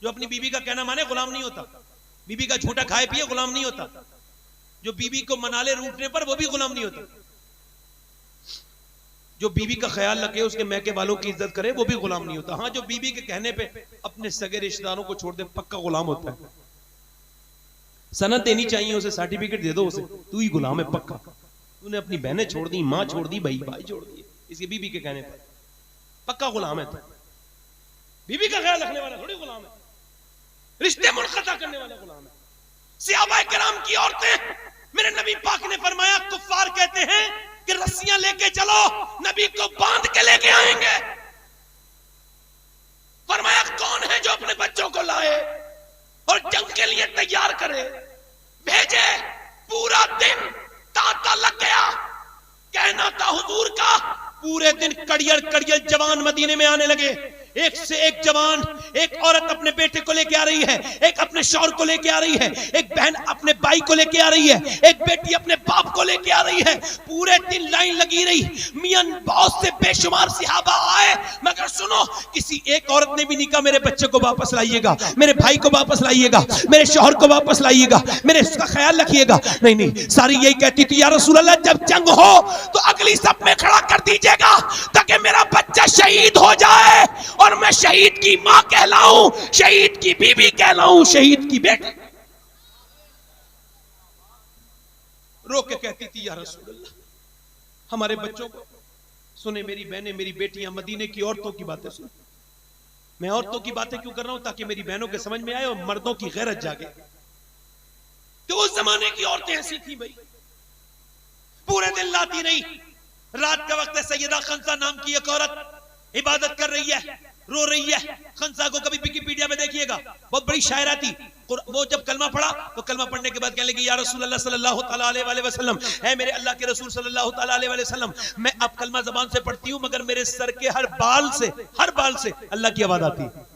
जो अपनी बीबी का कहना माने गुलाम नहीं होता, बीबी का झूठा खाए पिए गुलाम नहीं होता, जो बीबी को मना ले रूठने पर वो भी गुलाम नहीं होता, जो बीबी का ख्याल रखे, उसके मैके वालों की इज्जत करे, वो भी गुलाम नहीं होता। हाँ, जो बीबी के कहने पे अपने सगे रिश्तेदारों को छोड़ दे, पक्का गुलाम होता है। सनद देनी चाहिए उसे, सर्टिफिकेट दे दो उसे, तू ही गुलाम है पक्का। तूने अपनी बहनें छोड़ दी, माँ छोड़ दी, भाई छोड़ दी, इसकी बीबी के कहने पर पक्का गुलाम है। तो बीबी का ख्याल रखने वाला थोड़ी गुलाम है, रिश्ते मुनक़ता करने वाला गुलाम है। सहाबाए किराम की औरतें, मेरे नबी पाक ने फरमाया, कुफ्फार कहते हैं कि रस्सियां लेके चलो, नबी को बांध के लेके आएंगे। फरमाया कौन है जो अपने बच्चों को लाए और जंग के लिए तैयार करे, भेजे। पूरा दिन तांता लग गया, कहना था हुजूर का, पूरे दिन कड़ियल जवान मदीने में आने लगे। एक से एक जवान, एक औरत अपने बेटे को लेके आ रही है, एक अपने शौहर को लेके आ रही है, एक बहन अपने भाई को लेके आ रही है, एक बेटी अपने बाप को लेके आ रही है। पूरे दिन लाइन लगी रही। मियां बहुत से बेशुमार सहाबा आए, मगर सुनो, किसी एक औरत ने भी नहीं कहा मेरे बच्चे को वापस लाइएगा, मेरे भाई को वापस लाइएगा, मेरे शौहर को वापस लाइएगा, मेरे इसका ख्याल रखिएगा। नहीं, सारी यही कहती थी, या रसूल अल्लाह, जब जंग हो तो अगली सब में खड़ा कर दीजिएगा, ताकि मेरा बच्चा शहीद हो जाए और मैं शहीद की मां कहलाऊं, शहीद की बीबी कहलाऊं, शहीद की बेटी। रो के कहती थी, या रसूल अल्लाह, हमारे बच्चों को सुने, मेरी बहनें, मेरी बेटियां, मदीने की औरतों की बातें सुने। मैं औरतों की बातें क्यों कर रहा हूं? ताकि मेरी बहनों के समझ में आए और मर्दों की गैरत जागे। तो उस जमाने की औरतें ऐसी थी भाई, पूरे दिन लाती रही। रात का वक्त है, सैयदा खंसा नाम की एक औरत इबादत कर रही है, रो रही है। खंसा को कभी विकिपीडिया में देखिएगा, बहुत बड़ी शायरा थी। वो जब कलमा पढ़ा तो कलमा पढ़ने के बाद कहने लगी, या रसूल अल्लाह सल्लल्लाहु तआला अलैहि वसल्लम, है मेरे अल्लाह के रसूल सल्लल्लाहु तआला अलैहि वसल्लम, मैं अब कलमा ज़बान से पढ़ती हूँ, मगर मेरे सर के हर बाल से अल्लाह की आवाज आती है।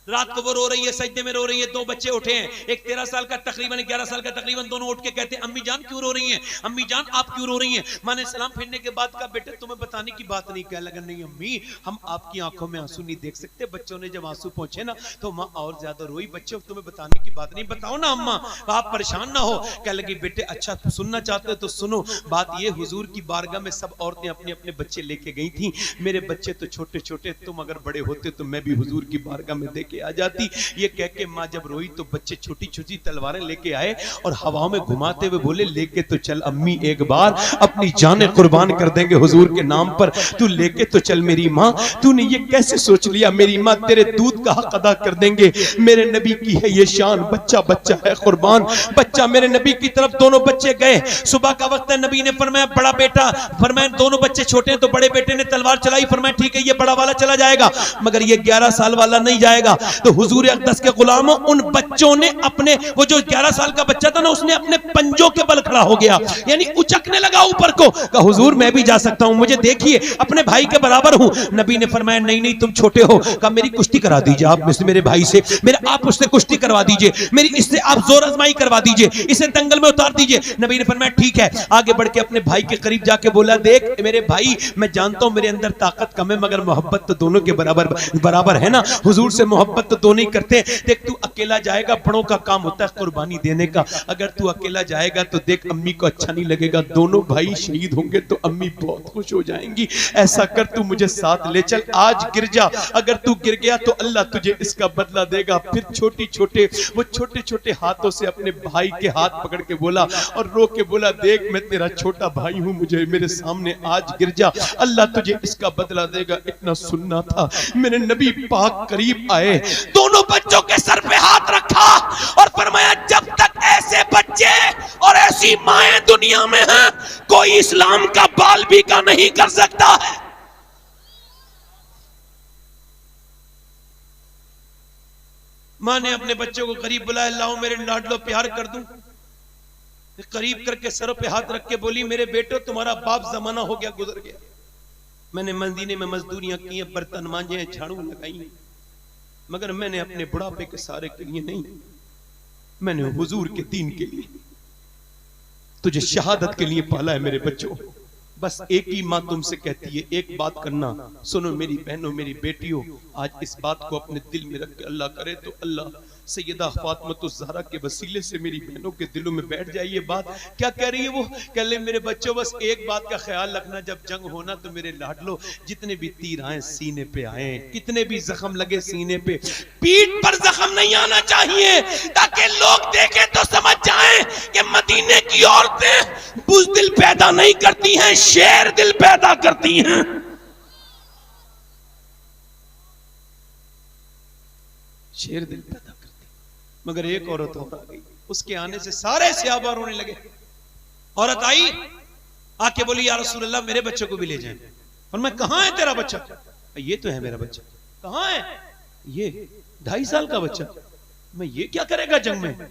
रात को वो रो रही है, सजदे में रो रही है। 2 बच्चे उठे हैं, एक 13 साल का, तकरीबन 11 साल का तकरीबन। दोनों उठ के कहते हैं, अम्मी जान क्यों रो रही हैं? अम्मी जान आप क्यों रो रही हैं? माँ ने सलाम फेरने के बाद कहा, बेटे तुम्हें बताने की बात नहीं। कह लगा, नहीं अम्मी, हम आपकी आंखों में आंसू नहीं देख सकते। बच्चों ने जब आंसू पहुंचे ना तो माँ और ज्यादा रोई। बच्चे तुम्हें बताने की बात नहीं, बताओ ना अम्मा, आप परेशान ना हो। कह लगी, बेटे अच्छा सुनना चाहते हो तो सुनो। बात ये, हुजूर की बारगाह में सब औरतें अपने अपने बच्चे लेके गई थी। मेरे बच्चे तो छोटे छोटे, तुम अगर बड़े होते तो मैं भी हुजूर की बारगाह में देके आ जाती। ये कह के माँ जब रोई तो बच्चे छोटी छोटी तलवारें लेके आए और हवाओं में घुमाते हुए बोले, लेके तो चल अम्मी, एक बार अपनी जानें कुर्बान कर देंगे हुजूर के नाम पर, तू लेके तो चल मेरी माँ। तूने ये कैसे सोच लिया मेरी माँ, तेरे दूध का हक अदा कर देंगे। मेरे नबी की है ये शान, बच्चा बच्चा है कुर्बान। बच्चा मेरे नबी की तरफ, दोनों बच्चे गए। सुबह का वक्त है, नबी ने फरमाया बड़ा बेटा, फरमाया दोनों बच्चे छोटे हैं तो बड़े बेटे ने तलवार चलाई। फरमाया ठीक है, ये बड़ा वाला चला जाएगा, मगर ये 11 साल वाला नहीं जाएगा। तो हुजूर अक़दस के गुलामों, उन बच्चों ने अपने, वो जो 11 साल का बच्चा था ना, उसने अपने पंजों के बल खड़ा हो गया, यानी उचकने लगा ऊपर को। कहा हुजूर मैं भी जा सकता हूं, मुझे देखिए अपने भाई के बराबर हूं। नबी ने फरमाया नहीं नहीं तुम छोटे हो। कहा मेरी कुश्ती करा दीजिए आप मुझसे, मेरे भाई से, आप उससे कुश्ती करवा दीजिए, मेरी इससे आप जोर आजमाई करवा दीजिए, इसे दंगल में उतार दीजिए। नबी ने फरमाया ठीक है। आगे बढ़ के अपने भाई के करीब जाके बोला, देख मेरे भाई, मैं जानता हूं मेरे अंदर ताकत कम है, मगर मोहब्बत तो दोनों के बराबर है ना, हुजूर से मोहब्बत तो दोनों ही करते हैं। देख तू अकेला जाएगा, बड़ों का काम होता है कुर्बानी देने का, अगर तू अकेला जाएगा तो देख अम्मी को अच्छा नहीं लगेगा, दोनों भाई शहीद होंगे तो अम्मी बहुत खुश हो जाएंगी, ऐसा कर तू मुझे साथ ले चल, आज गिर जा, अगर तू गिर गया तो अल्लाह तुझे इसका बदला देगा। फिर छोटे छोटे हाथों से अपने भाई के हाथ पकड़ के बोला और रो के बोला, देख मैं तेरा छोटा भाई हूं, मुझे मेरे सामने आज गिर जा, अल्लाह तुझे इसका बदला देगा। इतना सुनना था, मेरे नबी पाक करीब आए, दोनों बच्चों के सर पे हाथ रखा और फरमाया, जब तक ऐसे बच्चे और ऐसी माएं दुनिया में हैं, कोई इस्लाम का बाल भी का नहीं कर सकता है। मां ने अपने बच्चों को करीब बुलाया, लाओ मेरे लाडलो प्यार कर दूं। करीब करके सरों पे हाथ रख के बोली, मेरे बेटो तुम्हारा बाप जमाना हो गया, गुजर गया, मैंने मदीने में मजदूरियां की हैं, बर्तन मांजे हैं, झाड़ू लगाई हैं, मगर मैंने अपने बुढ़ापे के सारे के लिए नहीं, मैंने हुजूर के दीन के लिए, तुझे शहादत के लिए पाला है मेरे बच्चों। बस एक ही माँ तुमसे कहती है, एक बात करना, सुनो मेरी बहनों, मेरी बेटियों, आज इस बात को अपने दिल में रख के, अल्लाह करे तो अल्लाह सैयदा फातिमा ज़हरा के वसीले से मेरी बहनों के दिलों में बैठ जाए ये बात। क्या कह रही है वो? कह ले मेरे बच्चों, बस एक बात का ख्याल रखना, जब जंग होना तो मेरे लाडलो, जितने भी तीर आए सीने पे आए, कितने भी जख्म लगे सीने पे, पीठ पर जख्म नहीं आना चाहिए, ताकि लोग देखें तो समझ जाएं कि मदीने की औरतें बुज़दिल पैदा नहीं करती हैं, शेर दिल पैदा करती हैं। शेर दिल पैदा करती। मगर एक औरत और आ गई, उसके आने से सारे सहाबा रोने लगे। औरत आई, आके बोली, या रसूल अल्लाह मेरे बच्चों को भी ले जाएं। और मैं, कहां है तेरा बच्चा? ये तो है मेरा बच्चा। कहां है? ये 2.5 साल का बच्चा। मैं, ये क्या करेगा जंग में?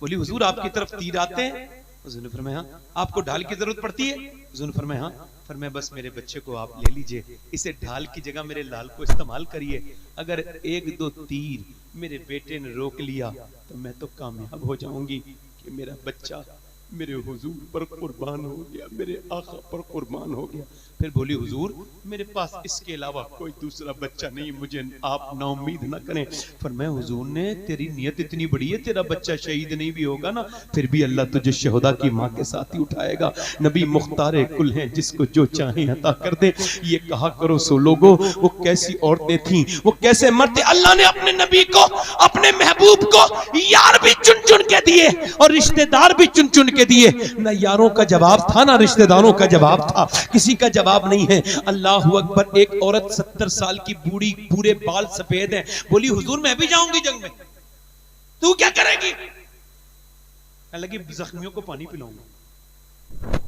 बोली हुजूर आपकी तरफ तीर आते हैं। हुजूर ने फरमाया हाँ। आपको ढाल की जरूरत पड़ती है? हुजूर ने फरमाया हाँ। फरमाया बस मेरे बच्चे को आप ले लीजिए, इसे ढाल की जगह मेरे लाल को इस्तेमाल करिए, अगर 1-2 तीर मेरे बेटे ने रोक लिया तो मैं तो कामयाब हो जाऊंगी कि मेरा बच्चा मेरे हुजूर पर कुर्बान हो गया, मेरे आका पर कुर्बान हो गया। फिर बोली हुजूर मेरे पास इसके अलावा कोई दूसरा बच्चा नहीं, मुझे आप नाउम्मीद ना करें। फरमाया हुजूर ने, तेरी नियत इतनी बड़ी है, तेरा बच्चा शहीद नहीं भी होगा ना, फिर भी अल्लाह तुझे शहदा की माँ के साथ ही उठाएगा। नबी मुख्तारे कुल हैं, जिसको जो चाहे अता कर दे। ये कहा करो सो लोगों, वो कैसी औरतें थीं, वो कैसे मरते। अल्लाह ने अपने नबी को, अपने महबूब को यार भी चुन चुन के दिए और रिश्तेदार भी चुन चुन के दिए। ना यारों का जवाब था, ना रिश्तेदारों का जवाब था, किसी का जवाब नहीं है। अल्लाह अकबर। एक औरत 70 साल की बूढ़ी, पूरे बाल सफेद हैं, बोली हुजूर मैं भी जाऊंगी जंग में। तू क्या करेगी? लगी जख्मियों को पानी पिलाऊंगा,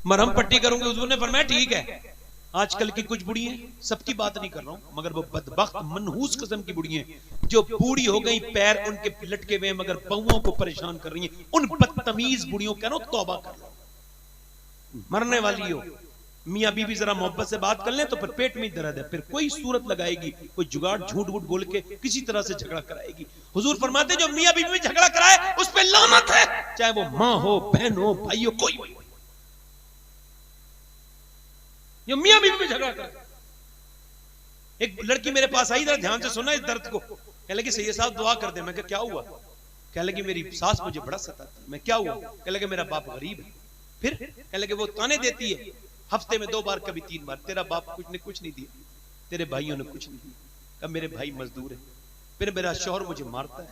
मरहम पट्टी करूंगी। हुजूर ने फरमाया ठीक है। आजकल की कुछ बुढ़ी हैं, सबकी बात नहीं कर रहा हूं, मगर वो बदबख्त मनहूस किस्म की बुढ़ी हैं जो बूढ़ी हो गई, पैर उनके लटके हुए मगर पौओं को परेशान कर रही हैं। उन बदतमीज बुढ़ियों का ना तौबा कर लो। मरने वाली हो, मियाँ बीवी जरा मोहब्बत से बात कर लें तो फिर पेट में दर्द है, फिर कोई सूरत लगाएगी, कोई जुगाड़ झूठ वूठ बोल के किसी तरह से झगड़ा कराएगी। हुजूर फरमाते जो मियाँ बीवी में झगड़ा कराए उस पर लानत है, चाहे वो माँ हो, बहन हो, भाई हो, कोई हो। जो मियाँ बीवी में झगड़ा करे। एक लड़की मेरे पास आई, जरा ध्यान से सुना इस दर्द को। कह लगी सैयद साहब दुआ कर दे। मैं क्या हुआ? कह लगी मेरी सास मुझे बड़ा सताती। मैं क्या हुआ? कह लगे मेरा बाप गरीब है। फिर कह लगे वो ताने देती है हफ्ते में 2 बार, कभी 3 बार, तेरा बाप कुछ नहीं दिया, तेरे भाइयों ने कुछ नहीं दिया। कब मेरे भाई मजदूर है। फिर मेरा शौहर मुझे मारता है,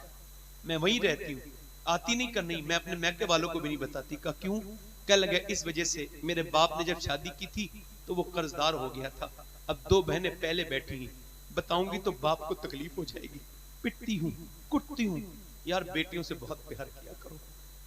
मैं वहीं रहती हूँ, आती नहीं करनी, मैं अपने मैके वालों को भी नहीं बताती। कहा क्यों? कह लगे इस वजह से, मेरे बाप ने जब शादी की थी तो वो कर्जदार हो गया था, अब 2 बहनें पहले बैठी हैं, बताऊंगी तो बाप को तकलीफ हो जाएगी, पिटती हूँ, कुटती हूँ। यार बेटियों से बहुत प्यार किया करो,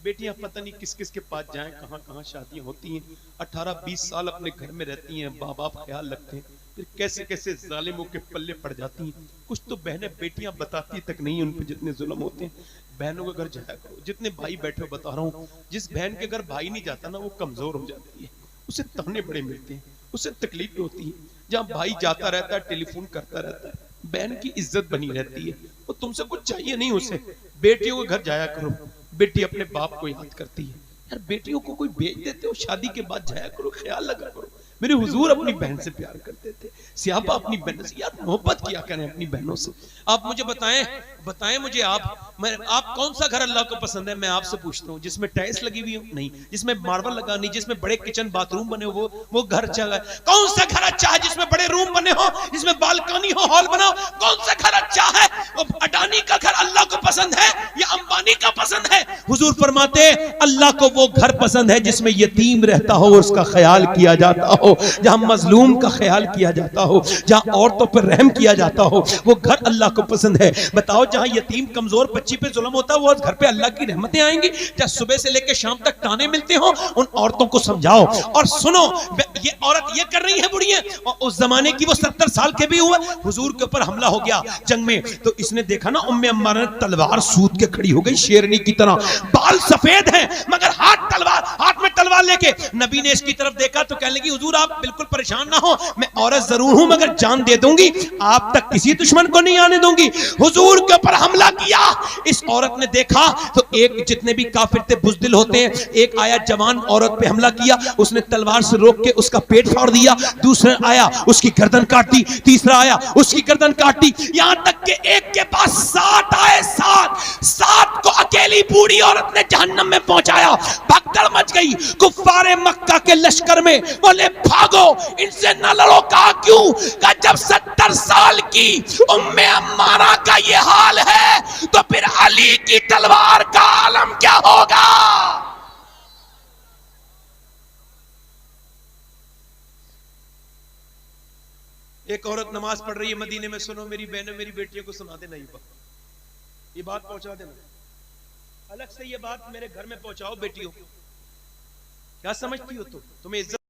बेटियां पता नहीं किस किस के पास जाएं, कहां कहां शादियां होती हैं, 18-20 साल अपने घर में रहती हैं, माँ बाप ख्याल रखते हैं, फिर कैसे कैसे जालिमों के पल्ले पड़ जाती हैं। कुछ तो बहनें बेटियां बताती तक नहीं उन पर जितने जुल्म होते हैं। बहनों के घर जाया करो, जितने भाई बैठे हो बता रहा हूँ, जिस बहन के घर भाई नहीं जाता ना वो कमजोर हो जाती है, उसे ताने बड़े मिलते हैं, उसे तकलीफ होती है। जहाँ भाई जाता रहता है, टेलीफोन करता रहता है, बहन की इज्जत बनी रहती है, वो तुमसे कुछ चाहिए नहीं उसे। बेटियों के घर जाया करो, बेटी अपने बाप को याद करती है। यार बेटियों को कोई भेज देते हो, शादी के बाद जाया करो, ख्याल लगा करो। मेरे हुजूर अपनी बहन से प्यार करते थे, सियापा अपनी बहन से, यार मोहब्बत किया करें अपनी बहनों से। आप मुझे बताएं मुझे आप कौन सा घर अल्लाह को पसंद है? मैं आपसे पूछता हूँ, जिसमें टाइल्स लगी हुई हो? नहीं। जिसमें मार्बल लगा नहीं, जिसमें बड़े किचन बाथरूम बने हो, वो घर अच्छा है? कौन सा घर अच्छा है जिसमें बड़े रूम बने हो, जिसमें बालकनी हो, हॉल बना हो? कौन सा घर अच्छा है? वो अडानी का घर अल्लाह को पसंद है या अंबानी का पसंद है? हुजूर फरमाते अल्लाह को वो घर पसंद है जिसमें यतीम रहता हो और उसका ख्याल किया जाता हो, जहां मजलूम का ख्याल किया जाता हो, जहां औरतों पर रहम किया जाता हो, वो घर अल्लाह को पसंद है। बताओ, जहां यतीम कमजोर बच्ची पे जुल्म होता है, वो घर पे अल्लाह की रहमतें आएंगी? जहां सुबह से लेकर शाम तक ताने मिलते हो, उन औरतों को समझाओ। और सुनो, ये औरत ये कर रही है बुढ़िया, और उस जमाने की वो 70 साल के भी हुए, हुजूर के ऊपर हमला हो गया जंग में, तो इसने देखा ना, उम्मे अम्मारा ने तलवार सूद के खड़ी हो गई शेरनी की तरह, बाल सफेद हैं मगर हाथ में तलवार लेके। नबी ने इसकी तरफ देखा तो कहने लगी, हुजूर आप बिल्कुल परेशान ना हो, मैं औरत जरूर हूं मगर जान दे दूंगी, आप तक किसी दुश्मन को नहीं आने दूंगी। हुजूर के ऊपर हमला किया। इस औरत ने देखा तो एक, जितने भी काफिर थे बुज़दिल होते हैं, एक आया जवान औरत पे हमला किया, उसने तलवार से रोक के उसका पेट फाड़ दिया, दूसरा आया उसकी गर्दन काट दी, तीसरा आया उसकी गर्दन काट दी, यहां तक कि एक के पास 7 आए, 7 को अकेली बूढ़ी औरत ने जहन्नम में पहुंचाया। भगदड़ मच गई कुफ्फारे मक्का के लश्कर में, बोले भागो, इनसे न लड़ो। कहा क्यों? कहा जब 70 साल की उम्मे अम्मारा का ये हाल है तो फिर अली की तलवार का आलम क्या होगा? एक औरत नमाज पढ़ रही है मदीने में, सुनो मेरी बहनों, मेरी बेटियों को सुना देना, ये बात पहुंचा देना, अलग से ये बात मेरे घर में पहुंचाओ बेटियों। क्या समझती हो तुम्हें इज्जत